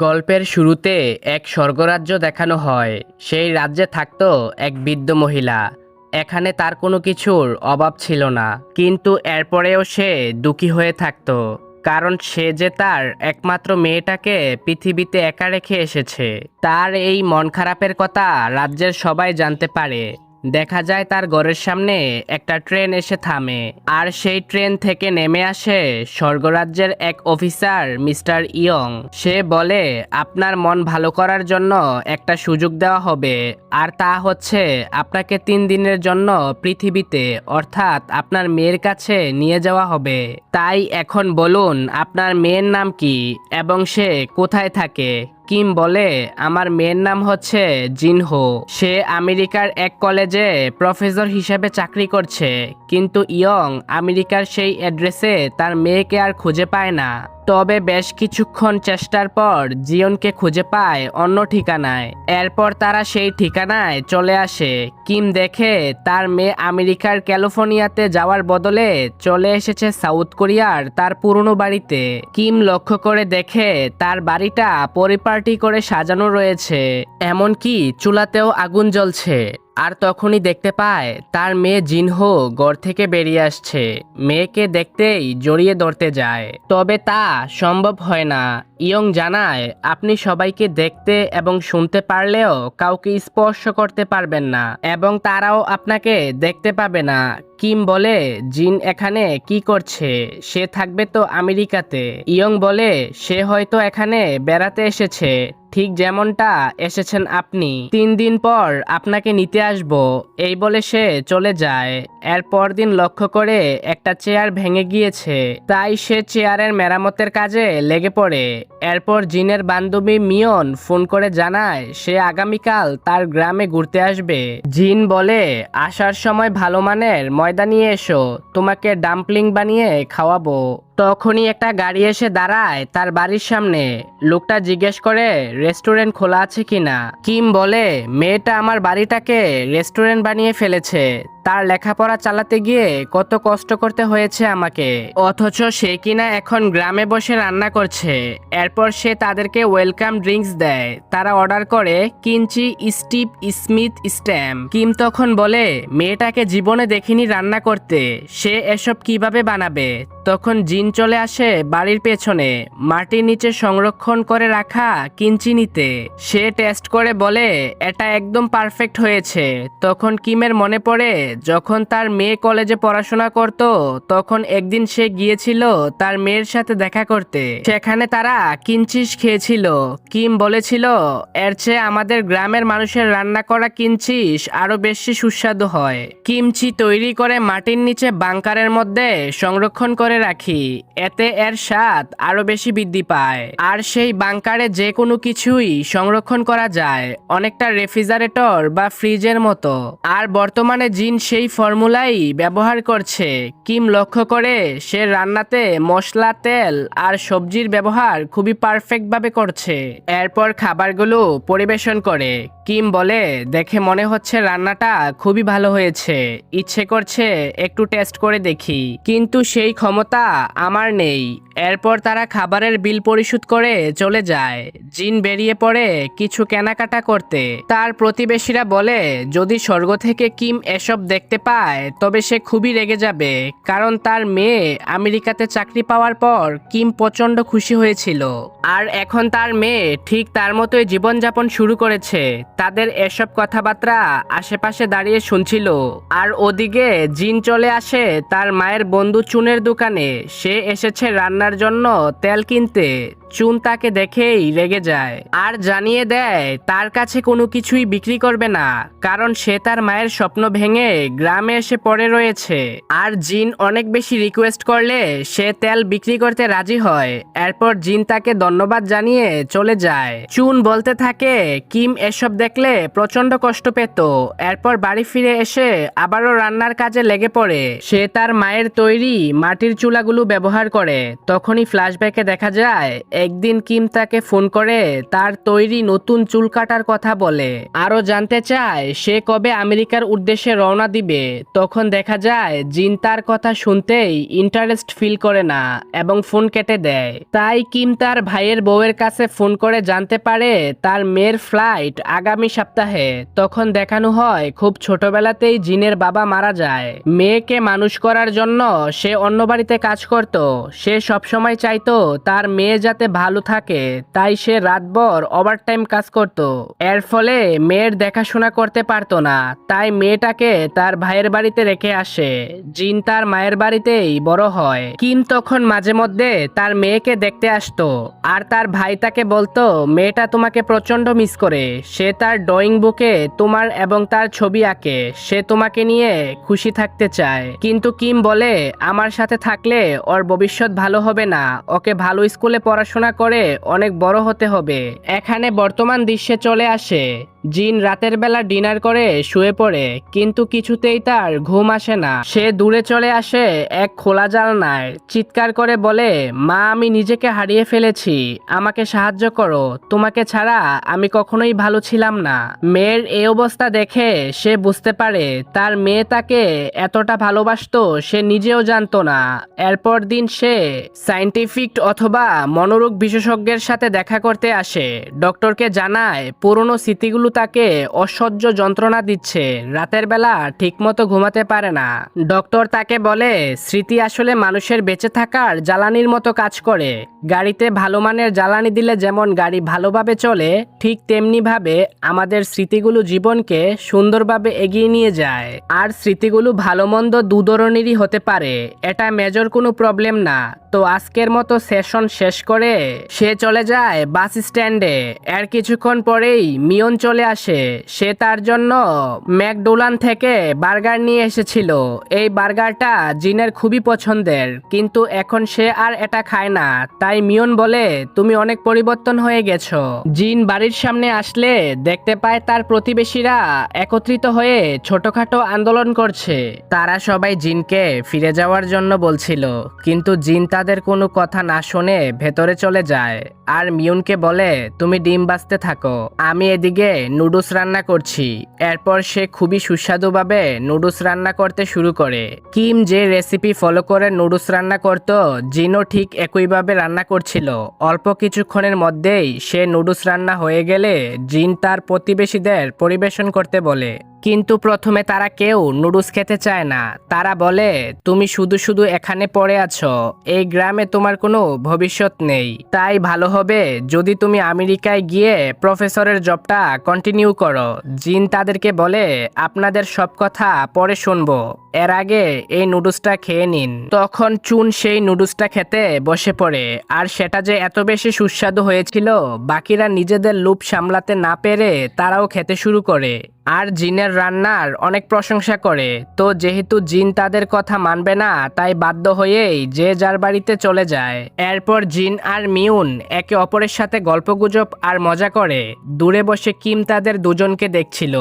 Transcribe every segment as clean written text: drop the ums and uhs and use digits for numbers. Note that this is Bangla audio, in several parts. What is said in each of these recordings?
গল্পের শুরুতে এক স্বর্গরাজ্য দেখানো হয়। সেই রাজ্যে থাকতো এক বৃদ্ধ মহিলা। এখানে তার কোনো কিছুর অভাব ছিল না, কিন্তু এরপরেও সে দুঃখী হয়ে থাকতো, কারণ সে যে তার একমাত্র মেয়েটাকে পৃথিবীতে একা রেখে এসেছে। তার এই মন খারাপের কথা রাজ্যের সবাই জানতে পারে। দেখা যায় তার ঘরের সামনে একটা ট্রেন এসে থামে, আর সেই ট্রেন থেকে নেমে আসে স্বর্গরাজ্যের এক অফিসার মিস্টার ইয়ং। সে বলে, আপনার মন ভালো করার জন্য একটা সুযোগ দেওয়া হবে, আর তা হচ্ছে আপনাকে 3 দিনের জন্য পৃথিবীতে, অর্থাৎ আপনার মেয়ের কাছে নিয়ে যাওয়া হবে। তাই এখন বলুন আপনার মেয়ের নাম কি এবং সে কোথায় থাকে। কিম বলে, আমার মেয়ের নাম হচ্ছে জিনহো। সে আমেরিকার এক কলেজে প্রফেসর হিসেবে চাকরি করছে, কিন্তু ইয়ং আমেরিকার সেই অ্যাড্রেসে তার মেয়েকে আর খুঁজে পায় না। তবে বেশ কিছুক্ষণ চেষ্টার পর জিয়নকে খুঁজে পায় অন্য ঠিকানায়। এরপর তারা সেই ঠিকানায় চলে আসে। কিম দেখে তার মেয়ে আমেরিকার ক্যালিফোর্নিয়াতে যাওয়ার বদলে চলে এসেছে সাউথ কোরিয়ার তার পুরনো বাড়িতে। কিম লক্ষ্য করে দেখে তার বাড়িটা পরিপাটি করে সাজানো রয়েছে, এমনকি চুলাতেও আগুন জ্বলছে। আর তখনই দেখতে পায় তার মেয়ে জিনহো ঘর থেকে বেরিয়ে আসছে। মেয়েকে দেখতেই জড়িয়ে ধরতে যায়, তবে তা সম্ভব হয় না। ইয়ং জানায়, আপনি সবাইকে দেখতে এবং শুনতে পারলেও কাউকে স্পর্শ করতে পারবেন না, এবং তারাও আপনাকে দেখতে পাবে না। কিম বলে, জিন এখানে কি করছে? সে থাকবে তো আমেরিকাতে। ইয়ং বলে, সে হয়তো এখানে বেড়াতে এসেছে, ঠিক যেমনটা এসেছেন আপনি। 3 দিন পর আপনাকে নিতে আসব, এই বলে সে চলে যায়। এর পরদিন লক্ষ্য করে একটা চেয়ার ভেঙে গিয়েছে, তাই সে চেয়ারের মেরামতের কাজে লেগে পড়ে। এরপর জিনের বান্ধবী মিয়ন ফোন করে জানায় সে আগামীকাল তার গ্রামে ঘুরতে আসবে। জিন বলে, আসার সময় ভালো মানের ময়দা নিয়ে এসো, তোমাকে ডাম্পলিং বানিয়ে খাওয়াবো। তখনই একটা গাড়ি এসে দাঁড়ায় তার বাড়ির সামনে। লোকটা জিজ্ঞেস করে রেস্টুরেন্ট খোলা আছে কিনা। কিম বলে, মেয়েটা আমার বাড়িটাকে রেস্টুরেন্ট বানিয়ে ফেলেছে। তার লেখাপড়া চালাতে গিয়ে কত কষ্ট করতে হয়েছে আমাকে, অথচ সে কিনা এখন গ্রামে বসে রান্না করছে। এরপর সে তাদেরকে ওয়েলকাম ড্রিঙ্কস দেয়। তারা অর্ডার করে কিঞ্চি স্টিভ স্মিথ স্ট্যাম্প। কিম তখন বলে, মেয়েটাকে জীবনে দেখিনি রান্না করতে, সে এসব কিভাবে বানাবে। তখন জিন চলে আসে বাড়ির পেছনে মাটির নিচে সংরক্ষণ করে রাখা কিঞ্চি নিতে। সে টেস্ট করে বলে, এটা একদম পারফেক্ট হয়েছে। তখন কিমের মনে পড়ে যখন তার মেয়ে কলেজে পড়াশোনা করত, তখন একদিন সে গিয়েছিল তার মেয়ের সাথে দেখা করতে। সেখানে তারা কিঞ্চিস খেয়েছিল। কিম বলেছিল, এর চেয়ে আমাদের গ্রামের মানুষের রান্না করা কিঞ্চিস আরো বেশি সুস্বাদু হয়। কিমচি তৈরি করে মাটির নিচে বাংকারের মধ্যে সংরক্ষণ করে রাখি, এতে এর স্বাদ আরো বেশি বৃদ্ধি পায়। আর সেই বাংকারে যে কোনো কিছুই সংরক্ষণ করা যায়, অনেকটা রেফ্রিজারেটর বা ফ্রিজের মতো। আর বর্তমানে জিন সেই ফর্মুলাই ব্যবহার করছে। কিম লক্ষ্য করে সে রান্নাতে মশলা, তেল আর সবজির ব্যবহার খুবই পারফেক্ট ভাবে করছে। এরপর খাবারগুলো পরিবেশন করে। কিম বলে, দেখে মনে হচ্ছে রান্নাটা খুবই ভালো হয়েছে, ইচ্ছে করছে একটু টেস্ট করে দেখি, কিন্তু সেই ক্ষমতা আমার নেই। এরপর তারা খাবারের বিল পরিশোধ করে চলে যায়। জিন বেরিয়ে পড়ে কিছু কেনাকাটা করতে। তার প্রতিবেশীরা বলে, যদি স্বর্গ থেকে কিম এসব দেখতে পায় তবে সে খুবই রেগে যাবে, কারণ তার মেয়ে আমেরিকাতে চাকরি পাওয়ার পর কিম প্রচন্ড খুশি হয়েছিল, আর এখন তার মেয়ে ঠিক তার মতোই জীবনযাপন শুরু করেছে। তাদের এসব কথাবার্তা আশেপাশে দাঁড়িয়ে শুনছিল। আর ওদিকে জিন চলে আসে তার মায়ের বন্ধু চুনের দোকানে। সে এসেছে রান্নার জন্য তেল কিনতে। চুন তাকে দেখেই রেগে যায় আর জানিয়ে দেয় তার কাছে কোনো কিছুই বিক্রি করবে না, কারণ সে তার মায়ের স্বপ্ন ভেঙে গ্রামে এসে পড়ে রয়েছে। আর জিন অনেক বেশি রিকোয়েস্ট করলে সে তেল বিক্রি করতে রাজি হয়। এরপর জিন তাকে ধন্যবাদ জানিয়ে চলে যায়। চুন বলতে থাকে কিম এসব দেখলে প্রচন্ড কষ্ট পেত। এরপর বাড়ি ফিরে এসে আবারও রান্নার কাজে লেগে পড়ে। সে তার মায়ের তৈরি মাটির চুলাগুলো ব্যবহার করে। তখনই ফ্ল্যাশব্যাকে দেখা যায় একদিন কিম তাকে ফোন করে তার তৈরি নতুন চুল কাটার কথা বলে, আরও জানতে চায় সে কবে আমেরিকার উদ্দেশ্যে রওনা দিবে। তখন দেখা যায় জিন তার কথা শুনতেই ইন্টারেস্ট ফিল করে না এবং ফোন কেটে দেয়। তাই কিম তার ভাইয়ের বউয়ের কাছে ফোন করে জানতে পারে তার মেয়ের ফ্লাইট আগামী সপ্তাহে। তখন দেখানো হয় খুব ছোটবেলাতেই জিনের বাবা মারা যায়। মেয়েকে মানুষ করার জন্য সে অন্য বাড়িতে কাজ করত। সে সবসময় চাইতো তার মেয়ে যাতে ভালো থাকে, তাই সে রাতভর ওভারটাইম কাজ করত। এর ফলে মেয়ের দেখাশোনা করতে পারতো না, তাই মেয়েটাকে তার ভাইয়ের বাড়িতে রেখে আসে। জিন তার মায়ের বাড়িতেই বড় হয়। কিম তখন মাঝে মধ্যে তার মেয়েকে দেখতে আসতো, আর তার ভাই তাকে বলতো মেয়েটা তোমাকে প্রচন্ড মিস করে। সে তার ড্রয়িং বুকে তোমার এবং তার ছবি আঁকে। সে তোমাকে নিয়ে খুশি থাকতে চায়, কিন্তু কিম বলে আমার সাথে থাকলে ওর ভবিষ্যৎ ভালো হবে না, ওকে ভালো স্কুলে পড়াশোনা করে অনেক বড় হতে হবে। এখানে বর্তমান দৃশ্যে চলে আসে জিন রাতের বেলা ডিনার করে শুয়ে পড়ে, কিন্তু কিছুতেই তার ঘুম আসে না। সে দূরে চলে আসে এক খোলা জানালায়, চিৎকার করে বলে মা আমি নিজেকে হারিয়ে ফেলেছি, আমাকে সাহায্য করো, তোমাকে ছাড়া আমি কখনোই ভালো ছিলাম না। মেয়ের এই অবস্থা দেখে সে বুঝতে পারে তার মেয়ে তাকে এতটা ভালোবাসতো সে নিজেও জানতো না। এরপর দিন সে সায়েন্টিফিক অথবা মনোরোগ বিশেষজ্ঞের সাথে দেখা করতে আসে। ডক্টরকে জানায় পুরনো স্মৃতিগুলো তাকে অসহ্য যন্ত্রণা দিচ্ছে, রাতের বেলা ঠিকমতো ঘুমাতে পারে না। ডক্টর তাকে বলে স্মৃতি আসলে মানুষের বেঁচে থাকার জ্বালানির মতো কাজ করে। গাড়িতে ভালো মানের জ্বালানি দিলে যেমন গাড়ি ভালোভাবে চলে, ঠিক তেমনি ভাবে আমাদের স্মৃতিগুলো জীবনকে সুন্দরভাবে এগিয়ে নিয়ে যায়। আর স্মৃতিগুলো ভালো মন্দ দু ধরনেরই হতে পারে, এটা মেজর কোনো প্রবলেম না। তো আজকের মতো সেশন শেষ করে সে চলে যায় বাস স্ট্যান্ডে। এর কিছুক্ষণ পরেই মিয়ন চলে আসে। সে তার জন্য ম্যাকডোনাল্ড থেকে বার্গার নিয়ে এসেছিল। এই বার্গারটা জিনের খুবই পছন্দের, কিন্তু এখন সে আর এটা খায় না। তাই মিয়ন বলে তুমি অনেক পরিবর্তন হয়ে গেছো। জিন বাড়ির সামনে আসলে দেখতে পায় তার প্রতিবেশীরা একত্রিত হয়ে ছোটখাটো আন্দোলন করছে। তারা সবাই জিনকে ফিরে যাওয়ার জন্য বলছিল, কিন্তু জিন তাদের কোনো কথা না শুনে ভেতরে চলে যায় আর মিয়নকে বলে তুমি ডিম বাজতে থাকো, আমি এদিকে নুডলস রান্না করছি। এরপর সে খুবই সুস্বাদুভাবে নুডলস রান্না করতে শুরু করে। কিম যে রেসিপি ফলো করে নুডলস রান্না করত, জিনও ঠিক একইভাবে রান্না করছিল। অল্প কিছুক্ষণের মধ্যেই সে নুডলস রান্না হয়ে গেলে জিন তার প্রতিবেশীদের পরিবেশন করতে বলে, কিন্তু প্রথমে তারা কেউ নুডলস খেতে চায় না। তারা বলে তুমি শুধু শুধু এখানে পড়ে আছো, এই গ্রামে তোমার কোনো ভবিষ্যৎ নেই, তাই ভালো হবে যদি তুমি আমেরিকায় গিয়ে প্রফেসরের জবটা কন্টিনিউ করো। জিন তাদেরকে বলে আপনাদের সব কথা পরে শুনবো, এর আগে এই নুডলসটা খেয়ে নিন। তখন চুন সেই নুডলসটা খেতে বসে পড়ে, আর সেটা যে এত বেশি সুস্বাদু হয়েছিল বাকিরা নিজেদের লোভ সামলাতে না পেরে তারাও খেতে শুরু করে আর জিনের রান্নার অনেক প্রশংসা করে। তো যেহেতু জিন তাদের কথা মানবে না, তাই বাধ্য হয়েই যে যার বাড়িতে চলে যায়। এরপর জিন আর মিউন একে অপরের সাথে গল্পগুজব আর মজা করে। দূরে বসে কিম তাদের দুজনকে দেখছিল।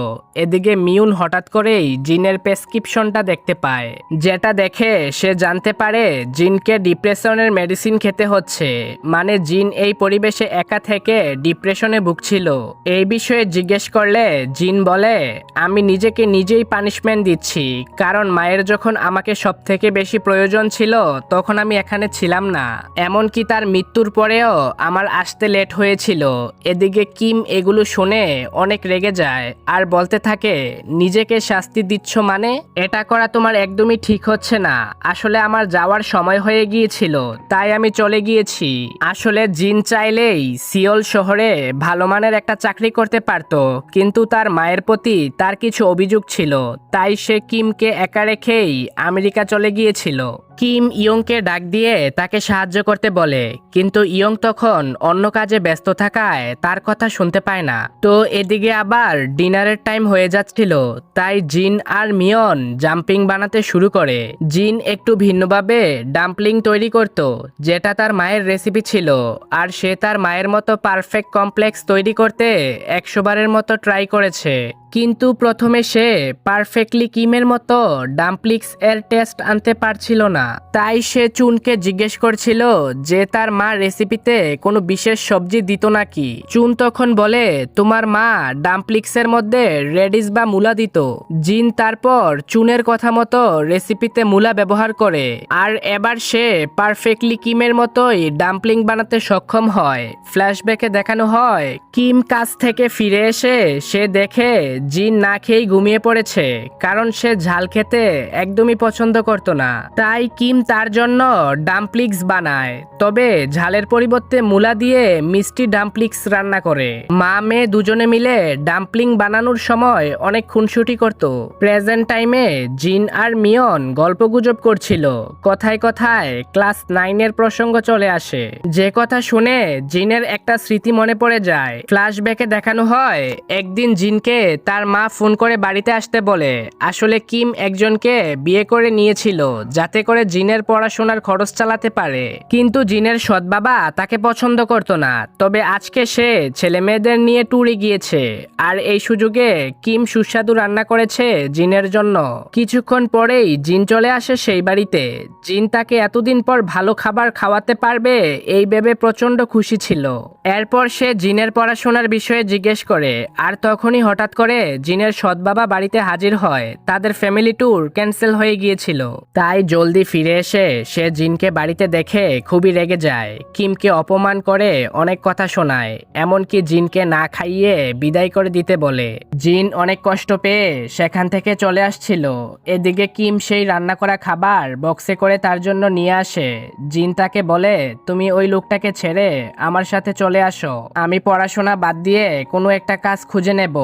এদিকে মিউন হঠাৎ করেই জিনের প্রেসক্রিপশনটা দেখতে পায়, যেটা দেখে সে জানতে পারে জিনকে ডিপ্রেশনের মেডিসিন খেতে হচ্ছে। মানে জিন এই পরিবেশে একা থেকে ডিপ্রেশনে ভুগছিল। এই বিষয়ে জিজ্ঞেস করলে জিন বলে আমি নিজেকে নিজেই পানিশমেন্ট দিচ্ছি, কারণ মায়ের যখন আমাকে সব থেকে বেশি প্রয়োজন ছিল তখন আমি এখানে ছিলাম না, এমনকি তার মৃত্যুর পরেও আমার আসতে লেট হয়েছিল। এদিকে কিম এগুলো শুনে অনেক রেগে যায় আর বলতে থাকে নিজেকে শাস্তি দিচ্ছ মানে? এটা করা তোমার একদমই ঠিক হচ্ছে না। আসলে আমার যাওয়ার সময় হয়ে গিয়েছিল, তাই আমি চলে গিয়েছি। আসলে জিন চাইলেই সিওল শহরে ভালো মানের একটা চাকরি করতে পারত, কিন্তু তার মায়ের প্রতি তার কিছু অভিযোগ ছিল, তাই সে কিমকে একা রেখেই আমেরিকা চলে গিয়েছিল। কিম ইয়ংকে ডাক দিয়ে তাকে সাহায্য করতে বলে, কিন্তু ইয়ং তখন অন্য কাজে ব্যস্ত থাকায় তার কথা শুনতে পায় না। তো এদিকে আবার ডিনারের টাইম হয়ে যাচ্ছিল, তাই জিন আর মিয়ন জাম্পিং বানাতে শুরু করে। জিন একটু ভিন্নভাবে ডাম্পলিং তৈরি করত, যেটা তার মায়ের রেসিপি ছিল, আর সে তার মায়ের মতো পারফেক্ট কমপ্লেক্স তৈরি করতে 100 বারের মতো ট্রাই করেছে। কিন্তু প্রথমে সে পারফেক্টলি কিমের মতো ডাম্পলিংস এর টেস্ট আনতে পারছিল না। তাই সে চুনকে জিজ্ঞেস করছিল যে তার মা রেসিপিতে কোনো বিশেষ সবজি দিত নাকি। চুন তখন বলে তোমার মা ডাম্পলিংসের মধ্যে রেডিশ বা মূলা দিত। জিন তারপর চুনের কথা মতো রেসিপিতে মূলা ব্যবহার করে আর এবার সে পারফেক্টলি কিমের মতোই ডাম্পলিং বানাতে সক্ষম হয়। ফ্ল্যাশব্যাকে দেখানো হয় কিম কাজ থেকে ফিরে এসে সে দেখে জিন না খেয়েই ঘুমিয়ে পড়েছে, কারণ সে ঝাল খেতে একদমই পছন্দ করত না। তাই কিম তার জন্য ডাম্পলিংস বানায়, তবে ঝালের পরিবর্তে মূলা দিয়ে মিষ্টি ডাম্পলিংস রান্না করে। মা মেয়ে দুজনে মিলে ডাম্পলিং বানানোর সময় অনেক খুনসুটি করত। প্রেজেন্ট টাইমে জিন আর মিয়ন গল্পগুজব করছিল। কথায় কথায় ক্লাস 9-এর প্রসঙ্গ চলে আসে, যে কথা শুনে জিনের একটা স্মৃতি মনে পড়ে যায়। ফ্ল্যাশব্যাকে দেখানো হয় একদিন জিনকে তার মা ফোন করে বাড়িতে আসতে বলে। আসলে কিম একজনকে বিয়ে করে নিয়েছিল যাতে করে জিনের পড়াশোনার খরচ চালাতে পারে, কিন্তু জিনের সৎ বাবা তাকে পছন্দ করতো না। তবে আজকে সে ছেলে মেয়েদের নিয়ে ট্যুরে গিয়েছে আর এই সুযোগে কিম সুস্বাদু রান্না করেছে জিনের জন্য। কিছুক্ষণ পরেই জিন চলে আসে সেই বাড়িতে। জিন তাকে এতদিন পর ভালো খাবার খাওয়াতে পারবে এই ভেবে প্রচন্ড খুশি ছিল। এরপর সে জিনের পড়াশোনার বিষয়ে জিজ্ঞেস করে আর তখনই হঠাৎ করে জিনের সৎ বাবা বাড়িতে হাজির হয়। তাদের ফ্যামিলি ট্যুর ক্যান্সেল হয়ে গিয়েছিল, তাই জলদি ফিরে এসে সে জিনকে বাড়িতে দেখে খুবই রেগে যায়। কিমকে অপমান করে অনেক কথা শোনায়, এমনকি জিনকে না খাইয়ে বিদায় করে দিতে বলে। জিন অনেক কষ্ট পেয়ে সেখান থেকে চলে আসছিল। এদিকে কিম সেই রান্না করা খাবার বক্সে করে তার জন্য নিয়ে আসে। জিন তাকে বলে তুমি ওই লোকটাকে ছেড়ে আমার সাথে চলে আসো, আমি পড়াশোনা বাদ দিয়ে কোনো একটা কাজ খুঁজে নেব,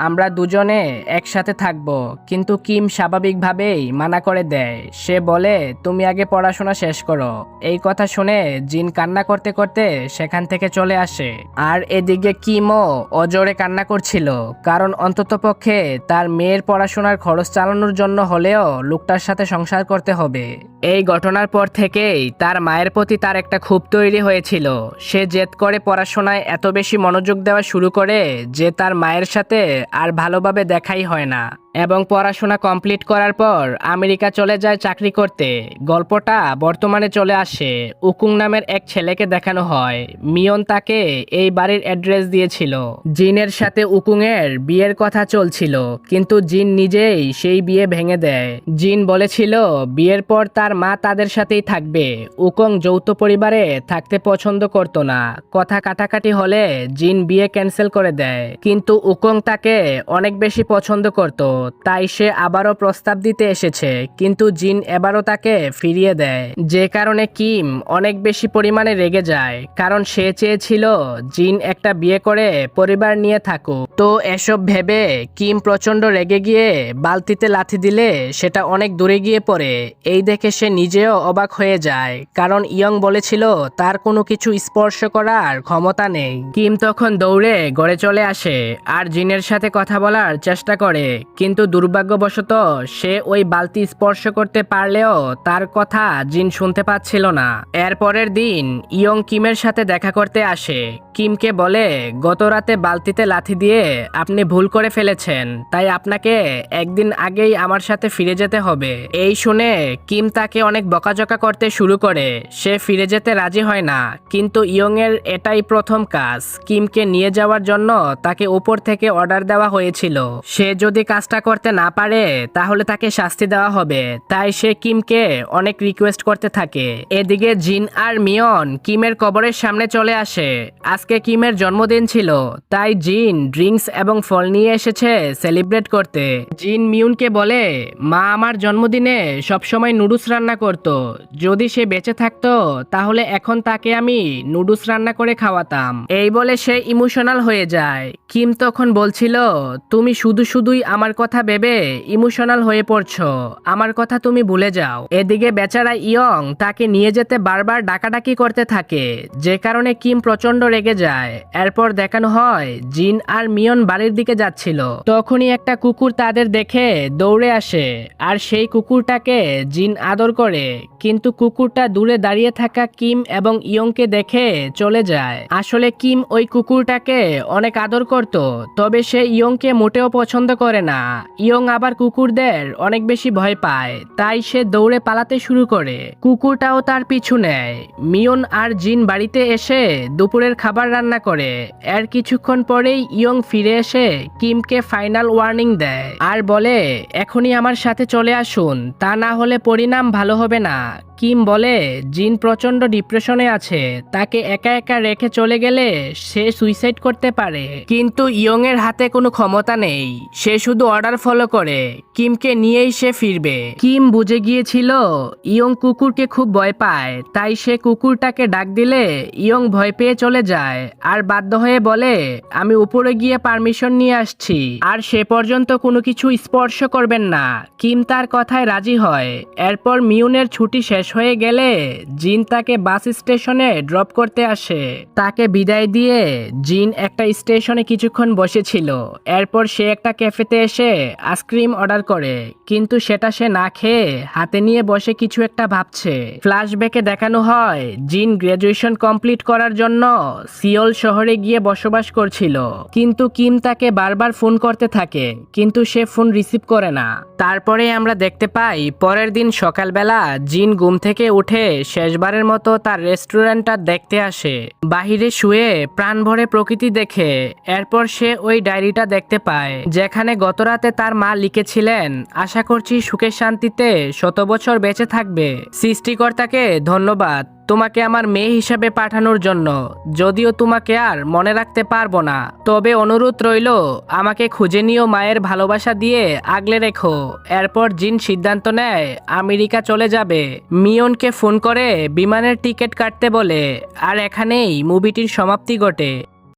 আমরা দুজনে একসাথে থাকবো। কিন্তু কিম স্বাভাবিকভাবেই মানা করে দেয়। সে বলে তুমি আগে পড়াশোনা শেষ করো। এই কথা শুনে জিন কান্না করতে করতে সেখান থেকে চলে আসে। আর এদিকে কিমও অজোরে কান্না করছিল, কারণ অন্ততপক্ষে তার মেয়ের পড়াশোনার খরচ চালানোর জন্য হলেও লোকটার সাথে সংসার করতে হবে। এই ঘটনার পর থেকেই তার মায়ের প্রতি তার একটা ক্ষোভ তৈরি হয়েছিল। সে জেদ করে পড়াশোনায় এত বেশি মনোযোগ দেওয়া শুরু করে যে তার মায়ের সাথে আর ভালোভাবে দেখাই হয় না, এবং পড়াশোনা কমপ্লিট করার পর আমেরিকা চলে যায় চাকরি করতে। গল্পটা বর্তমানে চলে আসে। উকুং নামের এক ছেলেকে দেখানো হয়। মিয়ন তাকে এই বাড়ির অ্যাড্রেস দিয়েছিল। জিনের সাথে উকুং এর বিয়ের কথা চলছিল, কিন্তু জিন নিজেই সেই বিয়ে ভেঙে দেয়। জিন বলেছিল বিয়ের পর তার মা তাদের সাথেই থাকবে। উকুং যৌথ পরিবারে থাকতে পছন্দ করত না। কথা কাটাকাটি হলে জিন বিয়ে ক্যান্সেল করে দেয়, কিন্তু উকুং তাকে অনেক বেশি পছন্দ করত। তাই সে আবারও প্রস্তাব দিতে এসেছে, কিন্তু জিন এবারও তাকে ফিরিয়ে দেয়। যে কারণে কিম অনেক বেশি পরিমাণে রেগে যায়, কারণ সে চেয়েছিল জিন একটা বিয়ে করে পরিবার নিয়ে থাকুক। তো এসব ভেবে কিম প্রচন্ড রেগে গিয়ে বালতিতে লাথি দিলে সেটা অনেক দূরে গিয়ে পড়ে। এই দেখে সে নিজেও অবাক হয়ে যায়, কারণ ইয়ং বলেছিল তার কোনো কিছু স্পর্শ করার ক্ষমতা নেই। কিম তখন দৌড়ে ঘরে চলে আসে আর জিনের সাথে কথা বলার চেষ্টা করে, কিন্তু দুর্ভাগ্যবশত সে ওই বালতি স্পর্শ করতে পারলেও তার কথা জিন শুনতে পাচ্ছিল না। এর পরের দিন ইয়ং কিমের সাথে দেখা করতে আসে। কিমকে বলে গত রাতে বালতিতে লাথি দিয়ে আপনি ভুল করে ফেলেছেন, তাই আপনাকে একদিন আগেই আমার সাথে ফিরে যেতে হবে। এই শুনে কিম তাকে অনেক বকাঝকা করতে শুরু করে। সে ফিরে যেতে রাজি হয় না, কিন্তু ইয়ং এর এটাই প্রথম কাজ। কিমকে নিয়ে যাওয়ার জন্য তাকে উপর থেকে অর্ডার দেওয়া হয়েছিল। সে যদি কাজটা করতে না পারে তাহলে তাকে শাস্তি দেওয়া হবে। তাই সে কিমকে অনেক রিকোয়েস্ট করতে থাকে। এদিকে জিন আর মিয়ন কিমের কবরের সামনে চলে আসে। আজকে কিমের জন্মদিন ছিল, তাই জিন ড্রিঙ্কস এবং ফল নিয়ে এসেছে সেলিব্রেট করতে। জিন মিয়নকে বলে মা আমার জন্মদিনে সবসময় নুডলস রান্না করত। যদি সে বেঁচে থাকতো তাহলে এখন তাকে আমি নুডলস রান্না করে খাওয়াতাম। এই বলে সে ইমোশনাল হয়ে যায়। কিম তখন বলছিল তুমি শুধুই আমার কথা ভেবে ইমোশনাল হয়ে পড়ছো, আমার কথা তুমি ভুলে যাও। এদিকে বেচারা ইয়ং তাকে নিয়ে যেতে বারবার ডাকাডাকি করতে থাকে, যে কারণে কিম প্রচন্ড রেগে যায়। এরপর দেখানো হয় জিন আর মিয়ন বাড়ির দিকে যাচ্ছিল। তখনই একটা কুকুর তাদের দেখে দৌড়ে আসে, আর সেই কুকুরটাকে জিন আদর করে, কিন্তু কুকুরটা দূরে দাঁড়িয়ে থাকা কিম এবং ইয়ংকে দেখে চলে যায়। আসলে কিম ওই কুকুরটাকে অনেক আদর করত, তবে সে ইয়ংকে মোটেও পছন্দ করে না। ইয়ং আবার কুকুরদের অনেক বেশি ভয় পায়, তাই সে দৌড়ে পালাতে পালাতে শুরু করে। কুকুরটাও তার পিছু নেয়। মিয়ন আর জিন বাড়িতে এসে দুপুরের খাবার রান্না করে। এর কিছুক্ষণ পরেই ইয়ং ফিরে এসে কিমকে ফাইনাল ওয়ার্নিং দেয় আর বলে, এখনই আমার সাথে চলে আসুন, তা না হলে পরিণাম ভালো হবে না। কিম বলে জিন প্রচন্ড ডিপ্রেশনে আছে, তাকে একা একা রেখে চলে গেলে সে সুইসাইড করতে পারে। কিন্তু ইয়ং এর হাতে কোনো ক্ষমতা নেই, সে শুধু অর্ডার ফলো করে। কিমকে নিয়েই সে ফিরবে। কিম বুঝে গিয়েছিল ইয়ং কুকুরকে খুব ভয় পায়, তাই সে কুকুরটাকে ডাক দিলে ইয়ং ভয় পেয়ে চলে যায় আর বাধ্য হয়ে বলে, আমি উপরে গিয়ে পারমিশন নিয়ে আসছি, আর সে পর্যন্ত কোনো কিছু স্পর্শ করবেন না। কিম তার কথায় রাজি হয়। এরপর মিউনের ছুটি শেষ হয়ে গেলে জিন তাকে বাস স্টেশনে ড্রপ করতে আসে। তাকে বিদায় দিয়ে জিন একটা স্টেশনে কিছুক্ষণ বসেছিল। এরপর সে একটা ক্যাফেতে এসে আইসক্রিম অর্ডার করে, কিন্তু সেটা সে না খেয়ে হাতে নিয়ে বসে কিছু একটা ভাবছে। ফ্ল্যাশব্যাকে দেখানো হয় জিন গ্রাজুয়েশন কমপ্লিট করার জন্য সিওল শহরে গিয়ে বসবাস করছিল, কিন্তু কিম তাকে বারবার ফোন করতে থাকে, কিন্তু সে ফোন রিসিভ করে না। তারপরে আমরা দেখতে পাই পরের দিন সকালবেলা জিন ঘুম থেকে উঠে শেষবারের মতো তার রেস্টুরেন্টটা দেখতে আসে। বাহিরে শুয়ে প্রাণ ভরে প্রকৃতি দেখে। এরপর সে ওই ডায়েরিটা দেখতে পায়, যেখানে গতরাতে তার মা লিখেছিলেন, আশা করছি সুখে শান্তিতে 100 বছর বেঁচে থাকবে। সৃষ্টিকর্তাকে ধন্যবাদ তোমাকে আমার মেয়ে হিসাবে পাঠানোর জন্য, যদিও তোমাকে আর মনে রাখতে পারবো না, তবে অনুরোধ রইল আমাকে খুঁজে নিও, মায়ের ভালোবাসা দিয়ে আগলে রেখো। এরপর জিন সিদ্ধান্ত নেয় আমেরিকা চলে যাবে। মিয়নকে ফোন করে বিমানের টিকিট কাটতে বলে। আর এখানেই মুভিটির সমাপ্তি ঘটে।